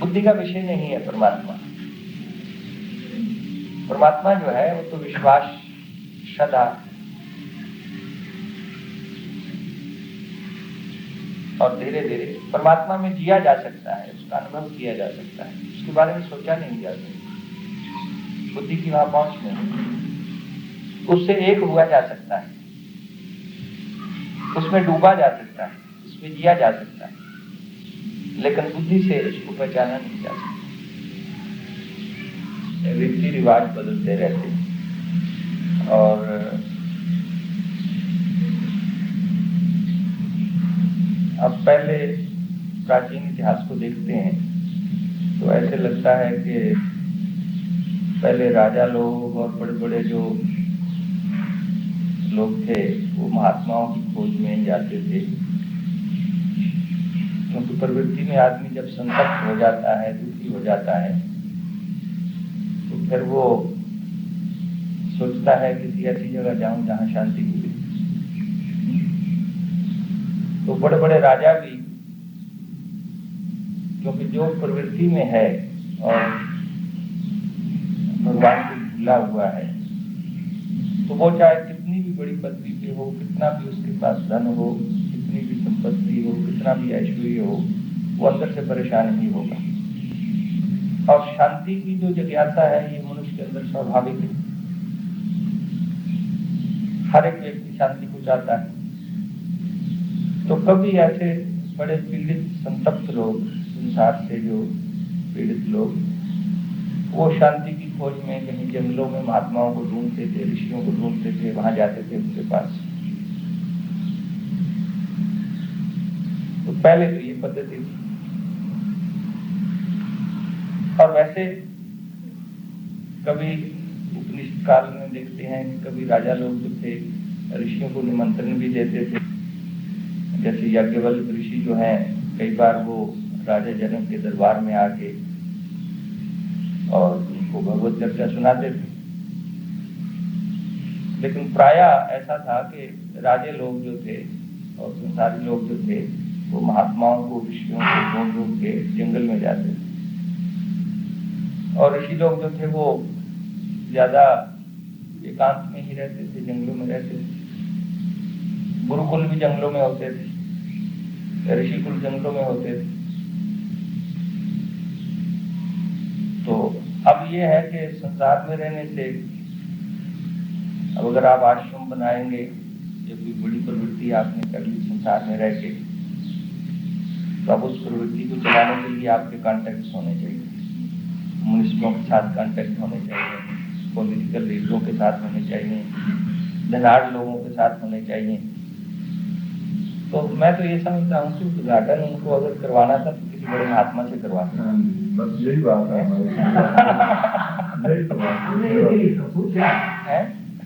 बुद्धि का विषय नहीं है परमात्मा। परमात्मा जो है वो तो विश्वास, श्रद्धा और धीरे धीरे परमात्मा में जिया जा सकता है, उसका अनुभव किया जा सकता है, उसके बारे में सोचा नहीं जा सकता। बुद्धि की वहां पहुंच नहीं, उससे एक हुआ जा सकता है, उसमें डूबा जा सकता है, उसमें जिया जा सकता है, लेकिन बुद्धि से उसको पहचाना नहीं जा सकता। रीति रिवाज बदलते रहते हैं और अब पहले प्राचीन इतिहास को देखते हैं तो ऐसे लगता है कि पहले राजा लोग और बड़े बड़े जो लोग थे वो महात्माओं की खोज में जाते थे, क्योंकि प्रवृत्ति में आदमी जब संतप्त हो जाता है, दुखी हो जाता है, तो फिर वो सोचता है किसी ऐसी जगह जाऊं जहां शांति मिले। तो बड़े बड़े राजा भी, क्योंकि जो प्रवृत्ति में है और भगवान को भूला हुआ है, तो वो चाहे कितनी भी बड़ी पदवी पे हो, कितना भी उसके पास धन हो, कितनी भी संपत्ति हो, कितना भी ऐश्वर्य हो, वो अंदर से परेशान ही होगा। और शांति की जो जिज्ञासा है ये मनुष्य के अंदर स्वाभाविक है। हर एक व्यक्ति शांति को चाहता है। तो कभी ऐसे बड़े पीड़ित संतप्त लोग, संसार से जो पीड़ित लोग, वो शांति की खोज में कहीं जंगलों में महात्माओं को ढूंढते थे, ऋषियों को ढूंढते थे, वहां जाते थे उनके पास। तो पहले तो ये पद्धति थी। और वैसे कभी उपनिषद काल में देखते हैं कि कभी राजा लोग जो थे ऋषियों को निमंत्रण भी देते थे। जैसे याज्ञवल्क्य ऋषि जो हैं, कई बार वो राजा जनक के दरबार में आके और उनको भगवत चर्चा सुनाते थे। लेकिन प्रायः ऐसा था कि राजे लोग जो थे और संसारी लोग जो थे वो महात्माओं को, ऋषियों को ढूंढ ढूंढ के जंगल में जाते थे। और ऋषि लोग जो थे वो ज्यादा एकांत में ही रहते थे, जंगलों में रहते थे। गुरुकुल भी जंगलों में होते थे, ऋषिकुल जंगलों में होते थे। तो अब ये है कि संसार में रहने से, अब अगर आप आश्रम बनाएंगे, जब कोई बड़ी प्रवृत्ति आपने कर ली संसार में रह के, तो अब उस प्रवृत्ति को चलाने के लिए आपके कॉन्टेक्ट होने चाहिए, मनुष्यों के साथ कॉन्टेक्ट होने चाहिए, पॉलिटिकल लीडरों के साथ होने चाहिए, धनाढ़ लोगों के साथ होने चाहिए। तो मैं तो ये समझता हूँ कि उद्घाटन उनको अगर करवाना था तो किसी बड़े महात्मा से करवाना। बस यही बात है।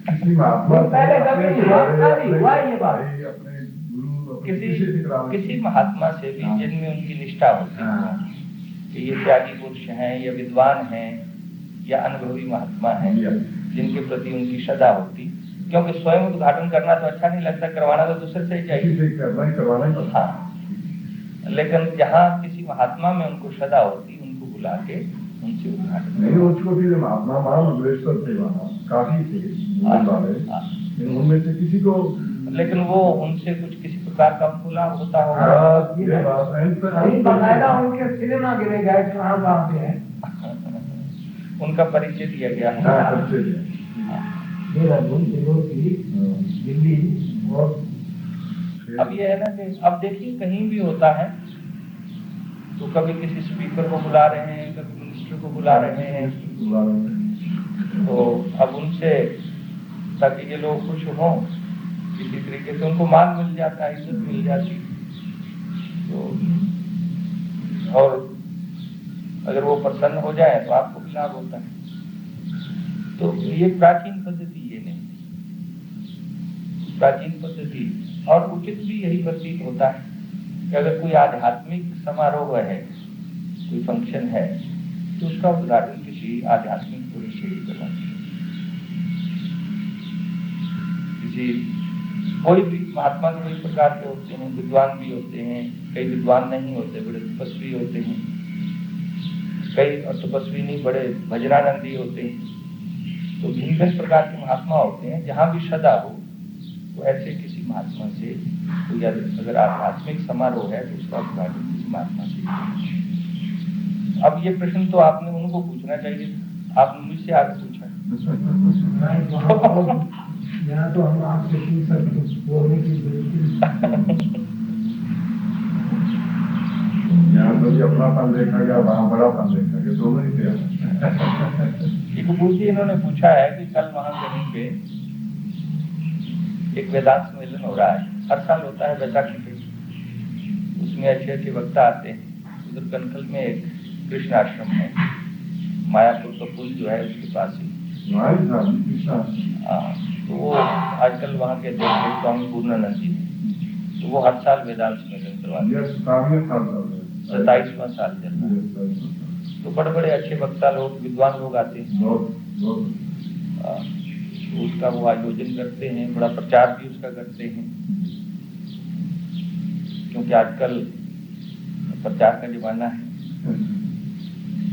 किसी महात्मा किसी महात्मा से भी जिनमें उनकी निष्ठा होती है कि ये त्यागी पुरुष हैं या विद्वान हैं या अनुभवी महात्मा हैं, जिनके प्रति उनकी श्रद्धा होती। क्योंकि स्वयं उद्घाटन करना तो अच्छा नहीं लगता, करवाना तो दूसरे से ही चाहिए। हाँ, लेकिन जहाँ किसी महात्मा में उनको श्रद्धा होती, उनको बुला के उनसे उद्घाटन नहीं, उसको भी महात्मा महामंडलेश्वर थे, वहाँ काफी थे उनमें से किसी को, लेकिन वो उनसे कुछ किसी प्रकार का खुला होता होगा। उनके सिनेमा गिरे गए कहाँ पे है, उनका परिचय दिया गया है। दिल्ली। और अब ये है ना कि अब देखिए कहीं भी होता है तो कभी किसी स्पीकर को बुला रहे हैं, कभी मिनिस्टर को बुला रहे हैं, तो अब उनसे ताकि ये लोग खुश हों किसी तरीके से, उनको मान मिल जाता है, इज्जत मिल जाती। तो और अगर वो प्रसन्न हो जाए तो आपको भी लाभ होता है। तो ये प्राचीन पद्धति ये नहीं, प्राचीन पद्धति और उचित भी यही प्रतीत होता है कि अगर कोई आध्यात्मिक समारोह है, कोई फंक्शन है, तो उसका उद्घाटन किसी आध्यात्मिक पुरुष से ही करना चाहिए। किसी कोई भी महात्मा कई प्रकार के होते हैं, विद्वान भी होते हैं, कई विद्वान नहीं होते, बड़े तपस्वी होते हैं, कई तपस्वी नहीं, बड़े भजनानंदी होते हैं। तो भिन्न भिन्न प्रकार के महात्मा होते हैं। जहाँ भी सदा हो तो ऐसे किसी महात्मा से कोई अगर आध्यात्मिक समारोह है तो उसका उद्घाटन किसी महात्मा से। अब ये प्रश्न तो आपने उनको पूछना चाहिए, आपने मुझसे आगे पूछा। यहाँ तो हम आपसे पूछ सकते, बोलने की यहाँ तो भी अपनापन देखा गया, वहाँ बड़ापन देखा गया, दोनों ही थे। एक पूछिए, इन्होंने पूछा है कि कल वहाँ कहीं पे एक वेदांत सम्मेलन हो रहा है, हर साल होता है बैसाखी पे, उसमें अच्छे अच्छे वक्ता आते हैं। उधर कनखल में एक कृष्ण आश्रम है, मायापुर का पुल जो है उसके पास ही। तो वो आजकल वहाँ के अध्यक्ष स्वामी पूर्णानंद जी, तो वो हर साल वेदांत सम्मेलन करवाते हैं। 27वां साल चल रहा है। तो बड़े बड़े अच्छे वक्ता लोग, विद्वान लोग आते हैं, उसका वो आयोजन करते हैं, बड़ा प्रचार भी उसका करते हैं, क्योंकि आजकल प्रचार का जमाना है।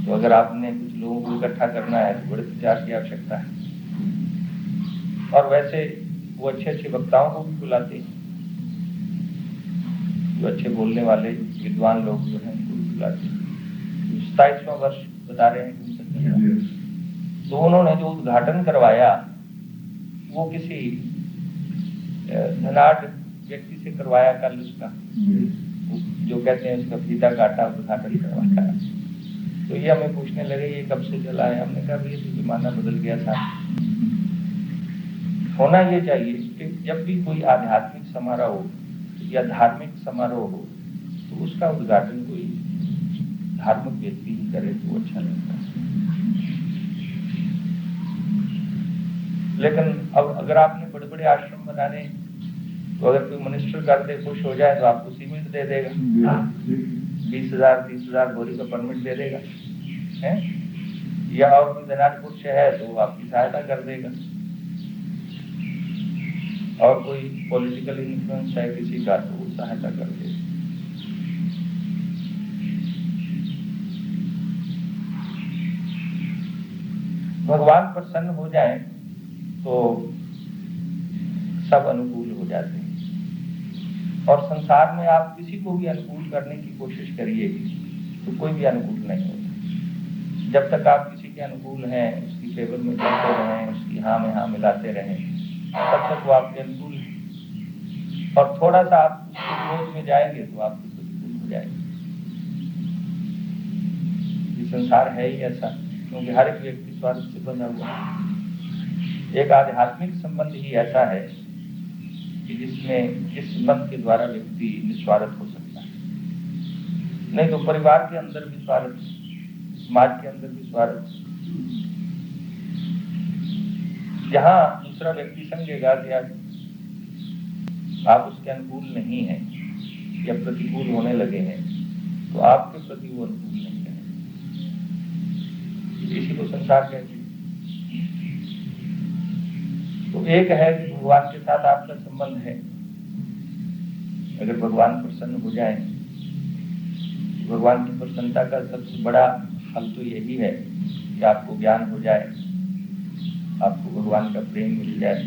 तो अगर आपने कुछ लोगों को इकट्ठा करना है तो बड़े प्रचार की आवश्यकता है। और वैसे वो अच्छे अच्छे वक्ताओं को भी बुलाते हैं, जो अच्छे बोलने वाले विद्वान लोग जो हैं उनको भी बुलाते हैं। 27वां वर्ष बता रहे हैं। तो उन्होंने जो उद्घाटन करवाया वो किसी धनाढ़ व्यक्ति से करवाया, कल उसका जो कहते हैं उसका फीता काटा, उद्घाटन करवाया। तो ये हमें पूछने लगे ये कब से चला है। हमने कहा ये तो जमाना बदल गया था। होना ये चाहिए कि जब भी कोई आध्यात्मिक समारोह हो या धार्मिक समारोह हो तो उसका उद्घाटन कोई धार्मिक व्यक्ति ही करे तो अच्छा लगता है। लेकिन अब अगर आपने बड़े बड़े आश्रम बनाने, तो अगर कोई मिनिस्टर कर दे, खुश हो जाए तो आपको सीमेंट दे देगा, 20,000 30,000 बोरी का परमिट दे देगा है? या और कोई धनाढ़ से है तो आपकी सहायता कर देगा। और कोई पॉलिटिकल इन्फ्लुएंस है किसी का तो वो सहायता कर देगा। भगवान प्रसन्न हो जाए तो सब अनुकूल हो जाते हैं। और संसार में आप किसी को भी अनुकूल करने की कोशिश करिए तो कोई भी अनुकूल नहीं होता। जब तक आप किसी के अनुकूल हैं, उसकी फेवर में चलते रहें, उसकी हाँ में हाँ मिलाते रहें, तब तक वो आपके अनुकूल है। और थोड़ा सा आप उसके विरोध में जाएंगे तो आपके प्रतिकूल हो जाएंगे। ये संसार है ही ऐसा, क्योंकि हर एक व्यक्ति स्वार्थ से बना हुआ है। एक आध्यात्मिक संबंध ही ऐसा है कि जिसमें इस संबंध के द्वारा व्यक्ति निस्वार्थ हो सकता है। नहीं तो परिवार के अंदर भी स्वार्थ, समाज के अंदर भी स्वार्थ। जहां दूसरा व्यक्ति समझेगा कि आप उसके अनुकूल नहीं हैं या प्रतिकूल होने लगे हैं तो आपके प्रति वो अनुकूल नहीं है। इसी को संसार कहते हैं। तो एक है कि भगवान के साथ आपका संबंध है। अगर भगवान प्रसन्न हो जाए, भगवान की प्रसन्नता का सबसे बड़ा फल तो यही है कि आपको ज्ञान हो जाए, आपको भगवान का प्रेम मिल जाए,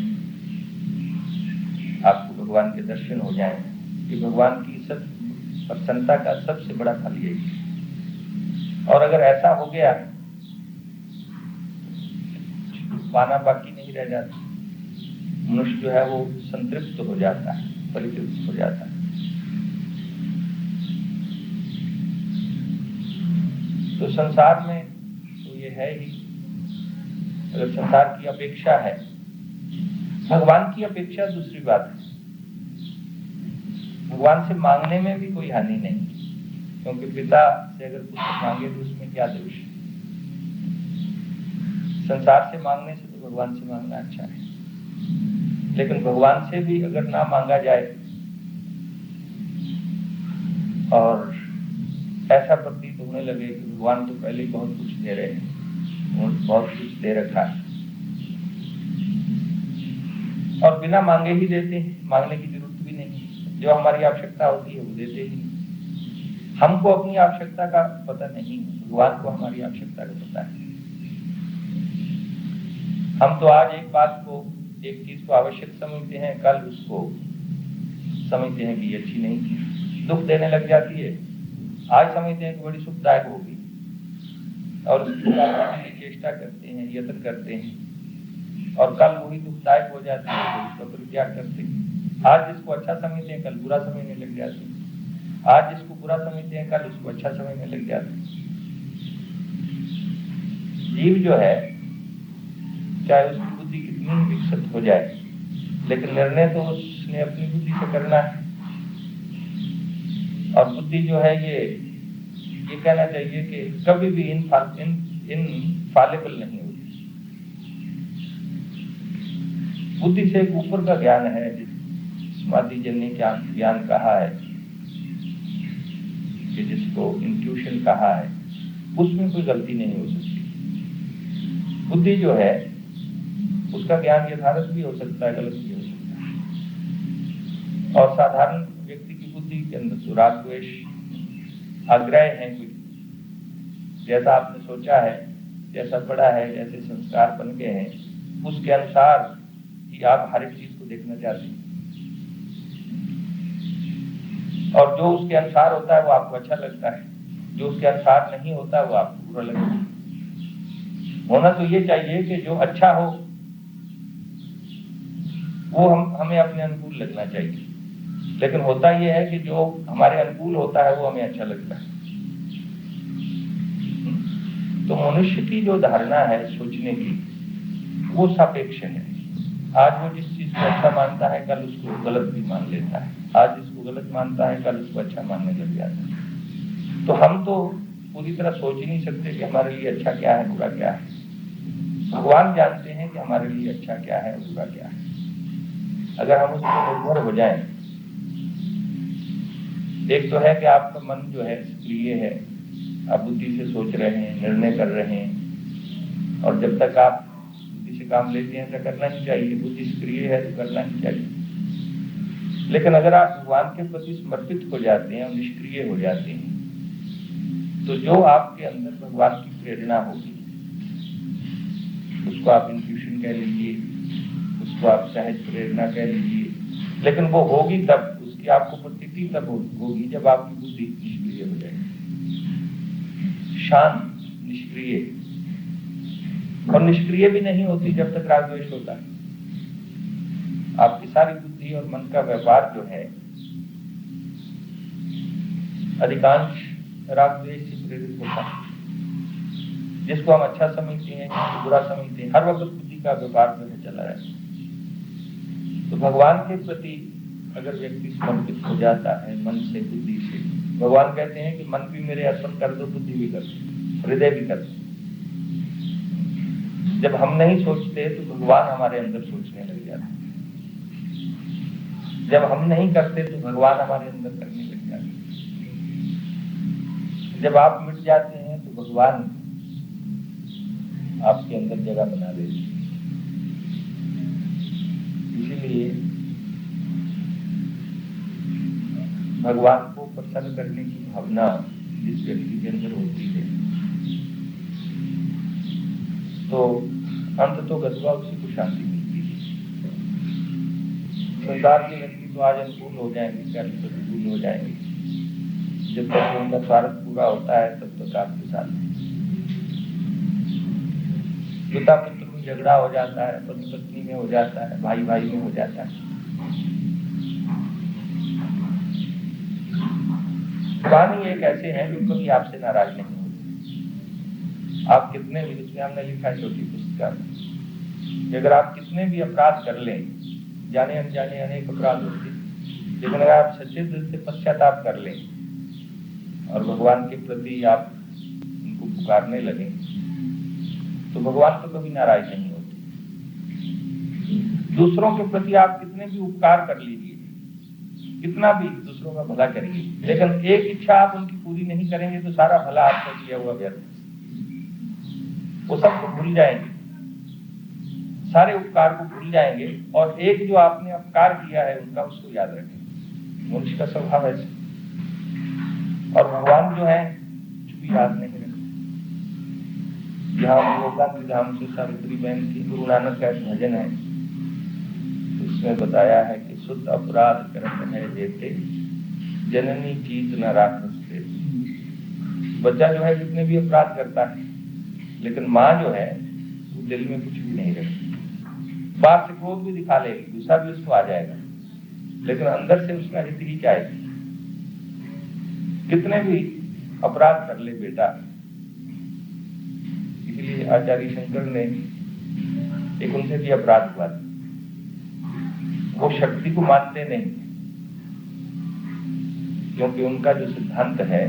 आपको भगवान के दर्शन हो जाए। कि भगवान की सब प्रसन्नता का सबसे बड़ा फल यही है। और अगर ऐसा हो गया पाना बाकी नहीं रह जाता। मनुष्य जो है वो संतृप्त हो जाता है, परितृप्त हो जाता है। तो संसार में है ही, अगर संसार की अपेक्षा है, भगवान की अपेक्षा दूसरी बात है। भगवान से मांगने में भी कोई हानि नहीं, क्योंकि पिता से अगर पुत्र मांगे तो उसमें क्या दोष है। संसार से मांगने से तो भगवान से मांगना अच्छा है, लेकिन भगवान से भी अगर ना मांगा जाए और ऐसा प्रतीत होने लगे कि भगवान तो पहले ही बहुत कुछ दे रहे हैं, बहुत कुछ दे रखा है और बिना मांगे ही देते हैं, मांगने की जरूरत भी नहीं, जो हमारी आवश्यकता होती है वो देते ही नहीं। हमको अपनी आवश्यकता का पता नहीं, भगवान को हमारी आवश्यकता का पता है। हम तो आज एक बात को, एक चीज को आवश्यक समझते हैं, कल उसको समझते हैं कि अच्छी नहीं थी, दुख देने लग जाती है। आज समझते हैं कि बड़ी सुखदायक होगी और उसकी प्राप्ति के लिए चेष्टा करते हैं, यत्न करते हैं, और कल वही दुखदायक हो जाती है तो उसका परित्याग करते हैं। आज जिसको अच्छा समझते हैं कल बुरा समझने लग जाते हैं, आज जिसको बुरा समझते हैं कल उसको अच्छा समझने लग जाते हैं। जीव जो है, चाहे उसकी बुद्धि कितनी ही विकसित हो जाए, लेकिन निर्णय तो उसने अपनी बुद्धि से करना है। और बुद्धि जो है ये कहना चाहिए कि कभी भी इनफॉलिबल नहीं होती। बुद्धि से एक ऊपर का ज्ञान है, समाधि जन्य ज्ञान कहा है, कि जिसको इंट्यूशन कहा है, उसमें कोई गलती नहीं हो सकती। बुद्धि जो है उसका ज्ञान यथार्थ भी हो सकता है, गलत भी हो सकता है। और साधारण व्यक्ति की बुद्धि के अंदर जो राग द्वेष आग्रह है, कोई जैसा आपने सोचा है, जैसा पढ़ा है, जैसे संस्कार बन गए हैं, उसके अनुसार ही आप हर एक चीज को देखना चाहते हैं, और जो उसके अनुसार होता है वो आपको अच्छा लगता है, जो उसके अनुसार नहीं होता वो आपको बुरा लगता है। होना तो ये चाहिए कि जो अच्छा हो वो हमें अपने अनुकूल लगना चाहिए, लेकिन होता ये है कि जो हमारे अनुकूल होता है वो हमें अच्छा लगता है। तो मनुष्य की जो धारणा है सोचने की, वो सापेक्ष है। आज वो जिस चीज को अच्छा मानता है कल उसको गलत भी मान लेता है, आज जिसको गलत मानता है कल उसको अच्छा मानने लग जाता है। तो हम तो पूरी तरह सोच ही नहीं सकते कि हमारे लिए अच्छा क्या है, बुरा क्या है। भगवान जानते हैं कि हमारे लिए अच्छा क्या है, बुरा क्या है। अगर हम उस पर निर्भर हो जाएं, एक तो है कि आपका मन जो है सक्रिय है, आप बुद्धि से सोच रहे हैं, निर्णय कर रहे हैं, और जब तक आप बुद्धि से काम लेते हैं तो करना ही चाहिए, बुद्धि सक्रिय है तो करना ही चाहिए। लेकिन अगर आप भगवान के प्रति समर्पित हो जाते हैं और निष्क्रिय हो जाते हैं, तो जो आपके अंदर भगवान की प्रेरणा होगी, उसको आप इंट्यूशन कह लीजिए, उसको आप सहज प्रेरणा कह लीजिए, लेकिन वो होगी तब, उसकी आपको प्रतीति तब होगी जब आपकी बुद्धि निष्क्रिय हो जाएगी, शांत, निष्क्रिय। और निष्क्रिय भी नहीं होती जब तक राग द्वेष होता है। आपकी सारी बुद्धि और मन का व्यवहार जो है अधिकांश राग द्वेष से प्रेरित होता है, जिसको हम अच्छा समझते हैं, जिसको बुरा समझते हैं, हर वक्त बुद्धि का व्यवहार जो है चला रहता है। तो भगवान के प्रति अगर व्यक्ति समर्पित हो जाता है मन से, बुद्धि से, भगवान कहते हैं कि मन भी मेरे अर्पण कर दो, बुद्धि भी कर दो, हृदय भी कर दो। जब हम नहीं सोचते तो भगवान हमारे अंदर सोचने लग जाते हैं, जब हम नहीं करते तो भगवान हमारे अंदर करने लग जाते हैं। जब आप मिट जाते हैं तो भगवान आपके अंदर जगह बना देते हैं। इसीलिए भगवान को प्रसन्न करने की भावना जिस व्यक्ति के अंदर होती है, तो अंत तो गतवा उसी को शांति मिलती है। संसार के व्यक्ति तो आज अनुकूल हो जाएंगे, कल प्रतिकूल हो जाएंगे, जब तक उनका स्वार्थ पूरा होता है तब तक आपके साथ पिता पुत्र में झगड़ा हो जाता है, पति पत्नी में हो जाता है, भाई भाई में हो जाता है। भगवान ही एक ऐसे हैं जो कभी आपसे नाराज नहीं होते। आप कितने भी, उसमें हमने लिखा है छोटी पुस्तिका में कि अगर आप कितने भी अपराध कर लें, जाने अनजाने अनेक अपराध होते, लेकिन अगर आप सच्चे दिल से पश्चाताप कर लें और भगवान के प्रति आप उनको पुकारने लगे, तो भगवान तो कभी नाराज नहीं होते। दूसरों के प्रति आप कितने भी उपकार कर लीजिए, कितना भी दूसरों का भला करिए, लेकिन एक इच्छा आप उनकी पूरी नहीं करेंगे तो सारा भला आपका किया हुआ व्यर्थ, वो सबको भूल जाएंगे, सारे उपकार को भूल जाएंगे, और एक जो आपने अपकार किया है उनका उसको याद रखें। मनुष्य का स्वभाव ऐसे। और भगवान जो है कुछ भी याद नहीं रखते। यहाँ योगदान धाम से सावित्री बहन की गुरु नानक का एक भजन है, उसमें बताया है कि शुद्ध अपराध करत है देते, जननी चीत न राखते। बच्चा जो है कितने भी अपराध करता है, लेकिन माँ जो है वो दिल में कुछ भी नहीं रखती। बाहर से क्रोध भी दिखा लेगी, गुस्सा भी उसको आ जाएगा, लेकिन अंदर से उसका हित ही चाहेगी। कितने भी अपराध कर ले बेटा। इसलिए आचार्य शंकर ने एक उनसे भी अपराध हुआ, वो शक्ति को मानते नहीं, क्योंकि उनका जो सिद्धांत है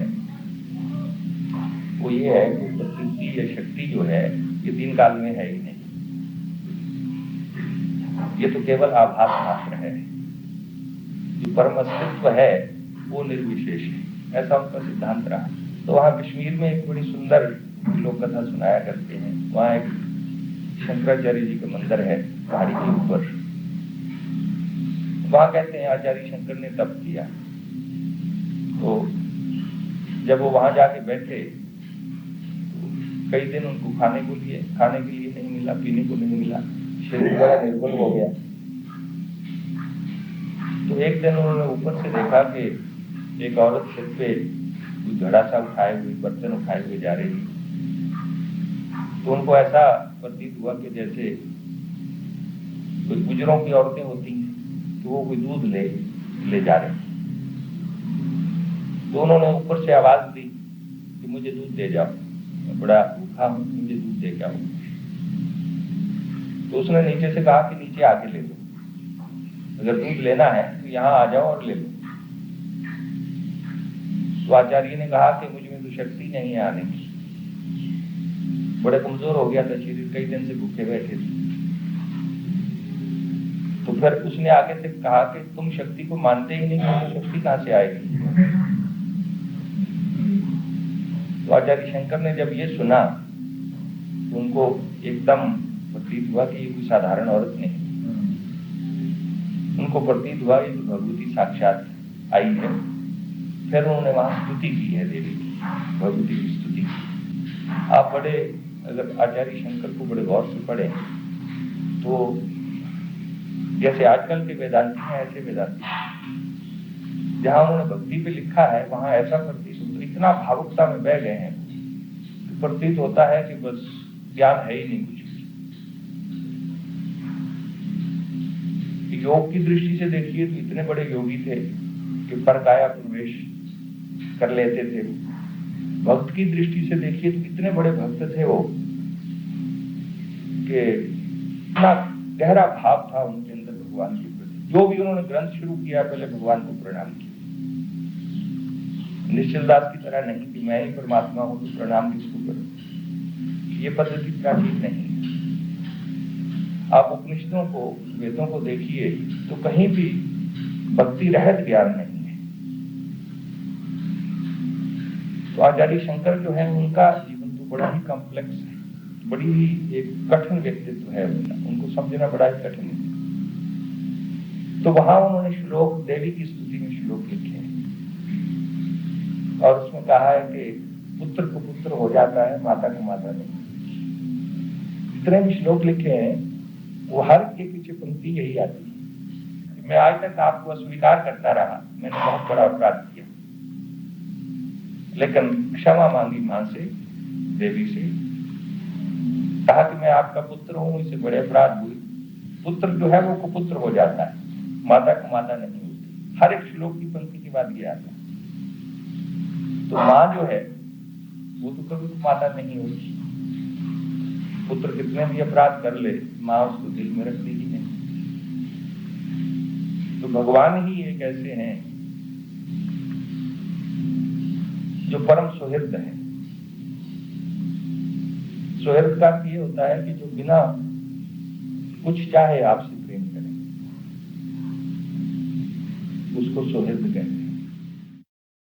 वो ये है कि प्रकृति या शक्ति जो है ये 3 काल में है ही नहीं, ये तो केवल आभास मात्र है। जो परम अस्तित्व है वो निर्विशेष है, ऐसा उनका सिद्धांत रहा। तो वहां कश्मीर में एक बड़ी सुंदर लोक कथा सुनाया करते हैं। वहां एक शंकराचार्य जी का मंदिर है पहाड़ी के ऊपर। वहां कहते हैं आचार्य शंकर ने तप किया, तो जब वो वहां जाके बैठे तो कई दिन उनको खाने के लिए नहीं मिला, पीने को नहीं मिला, शरीर बड़ा निर्बल हो गया। तो एक दिन उन्होंने ऊपर से देखा कि एक औरत सिर पे कोई घड़ा सा उठाए हुए, बर्तन उठाए हुए जा रही। तो उनको ऐसा प्रतीत हुआ कि जैसे कोई गुजरों की औरतें होती हैं तो वो कोई दूध ले जा रहे। तो उन्होंने ऊपर से आवाज दी कि मुझे दूध दे जाओ, मैं बड़ा भूखा हूं, मुझे दूध दे जाओ। तो उसने नीचे से कहा कि नीचे आके ले लो, अगर दूध लेना है तो यहाँ आ जाओ और ले लो। तो आचार्य ने कहा कि मुझ में तो शक्ति नहीं है आने की, बड़े कमजोर हो गया था शरीर, कई दिन से भूखे बैठे थे। तो फिर उसने आगे से कहा कि तुम शक्ति को मानते ही नहीं, तो शक्ति कहां से आएगी। तो आचार्य शंकर ने जब ये सुना तो उनको एकदम प्रतीत हुआ कि ये कोई साधारण औरत नहीं, उनको प्रतीत हुआ ये भगवती साक्षात आई है। फिर उन्होंने वहां स्तुति की है देवी की, भगवती की स्तुति। आप बड़े अगर आचार्य शंकर को बड़े गौर से पढ़े तो जैसे आजकल के वेदांती हैं ऐसे वेदांती, जहां उन्होंने भक्ति पे लिखा है वहां ऐसा प्रतीत होता, इतना भावुकता में बह गए हैं, प्रतीत होता है कि बस ज्ञान है ही नहीं कुछ। योग की दृष्टि से देखिए तो इतने बड़े योगी थे कि परकाया प्रवेश कर लेते थे। भक्त की दृष्टि से देखिए तो कितने बड़े भक्त थे वो, कि इतना गहरा भाव था उनके अंदर भगवान के प्रति। जो भी उन्होंने ग्रंथ शुरू किया पहले भगवान को प्रणाम किया, निश्चल दास की तरह नहीं कि मैं ही परमात्मा हूं तो प्रणाम किसको करूं। ये पद्धति प्राचीन नहीं। आप उपनिषदों को, वेदों को देखिए तो कहीं भी भक्ति रहित ज्ञान नहीं है। तो आचार्य शंकर जो है उनका जीवन तो बड़ा ही कॉम्प्लेक्स है, बड़ी ही एक कठिन व्यक्तित्व है उनको समझना बड़ा ही कठिन है। तो वहां उन्होंने श्लोक, देवी की स्तुति में श्लोक लिखे हैं और उसमें कहा है कि पुत्र को पुत्र हो जाता है, माता को माता नहीं। जितने भी श्लोक लिखे हैं वो हर के पीछे पंक्ति यही आती है, मैं आज तक आपको अस्वीकार करता रहा, मैंने बहुत बड़ा अपराध किया, लेकिन क्षमा मांगी मां से, देवी से, कहा कि मैं आपका पुत्र हूं, इससे बड़े अपराध हुए। पुत्र जो है वो कुपुत्र हो जाता है, माता को माता नहीं होती। हर एक श्लोक की पंक्ति के बाद ये आता है। तो मां जो है वो तो कभी माता नहीं होती, पुत्र कितने भी अपराध कर ले, माँ उसको दिल में रखती ही नहीं। तो भगवान ही एक ऐसे हैं जो परम सुहृद है। सुहृद का ये होता है कि जो बिना कुछ चाहे आपसे प्रेम करे, उसको सुहृद कहते हैं।